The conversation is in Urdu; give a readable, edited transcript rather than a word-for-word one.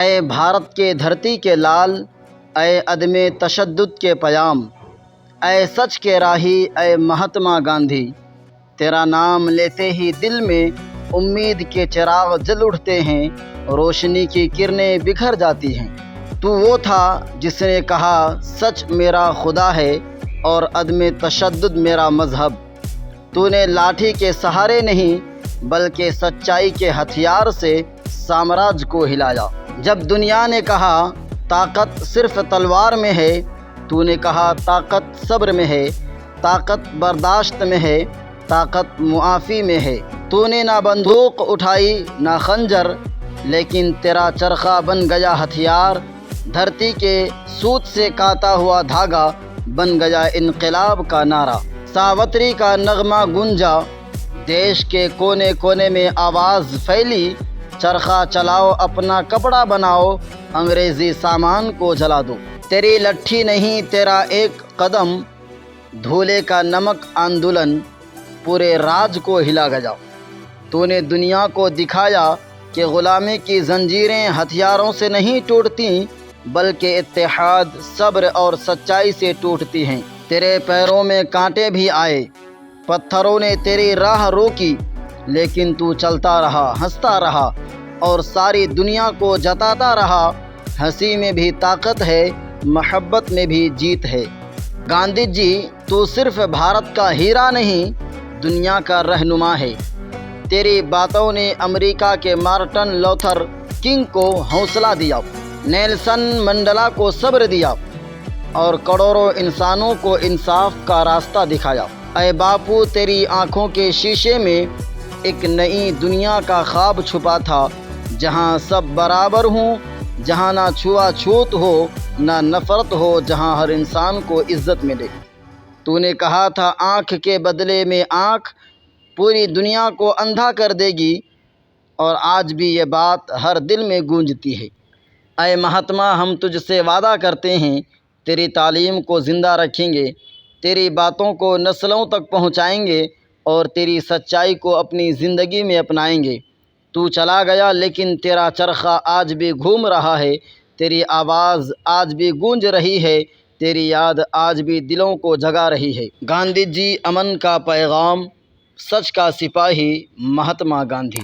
اے بھارت کے دھرتی کے لال، اے عدم تشدد کے پیام، اے سچ کے راہی، اے مہاتما گاندھی۔ تیرا نام لیتے ہی دل میں امید کے چراغ جل اٹھتے ہیں، روشنی کی کرنیں بکھر جاتی ہیں۔ تو وہ تھا جس نے کہا سچ میرا خدا ہے اور عدم تشدد میرا مذہب۔ تو نے لاٹھی کے سہارے نہیں بلکہ سچائی کے ہتھیار سے سامراج کو ہلایا۔ جب دنیا نے کہا طاقت صرف تلوار میں ہے، تو نے کہا طاقت صبر میں ہے، طاقت برداشت میں ہے، طاقت معافی میں ہے۔ تو نے نہ بندوق اٹھائی نہ خنجر، لیکن تیرا چرخہ بن گیا ہتھیار، دھرتی کے سوت سے کاتا ہوا دھاگا بن گیا انقلاب کا نعرہ۔ ساوتری کا نغمہ گونجا، دیش کے کونے کونے میں آواز پھیلی، چرخہ چلاؤ اپنا کپڑا بناؤ، انگریزی سامان کو جلا دو۔ تیری لٹھی نہیں تیرا ایک قدم، دھولے کا نمک آندولن پورے راج کو ہلا گیا۔ تو نے دنیا کو دکھایا کہ غلامی کی زنجیریں ہتھیاروں سے نہیں ٹوٹتی بلکہ اتحاد، صبر اور سچائی سے ٹوٹتی ہیں۔ تیرے پیروں میں کانٹے بھی آئے، پتھروں نے تیری راہ روکی، لیکن تو چلتا رہا، ہنستا رہا اور ساری دنیا کو جتاتا رہا، ہنسی میں بھی طاقت ہے، محبت میں بھی جیت ہے۔ گاندھی جی، تو صرف بھارت کا ہیرا نہیں، دنیا کا رہنما ہے۔ تیری باتوں نے امریکہ کے مارٹن لوتھر کنگ کو حوصلہ دیا، نیلسن منڈیلا کو صبر دیا اور کروڑوں انسانوں کو انصاف کا راستہ دکھایا۔ اے باپو، تیری آنکھوں کے شیشے میں ایک نئی دنیا کا خواب چھپا تھا، جہاں سب برابر ہوں، جہاں نہ چھوا چھوت ہو نہ نفرت ہو، جہاں ہر انسان کو عزت ملے۔ تو نے کہا تھا آنکھ کے بدلے میں آنکھ پوری دنیا کو اندھا کر دے گی، اور آج بھی یہ بات ہر دل میں گونجتی ہے۔ اے مہاتما، ہم تجھ سے وعدہ کرتے ہیں تیری تعلیم کو زندہ رکھیں گے، تیری باتوں کو نسلوں تک پہنچائیں گے اور تیری سچائی کو اپنی زندگی میں اپنائیں گے۔ تو چلا گیا لیکن تیرا چرخہ آج بھی گھوم رہا ہے، تیری آواز آج بھی گونج رہی ہے، تیری یاد آج بھی دلوں کو جگا رہی ہے۔ گاندھی جی، امن کا پیغام، سچ کا سپاہی، مہاتما گاندھی۔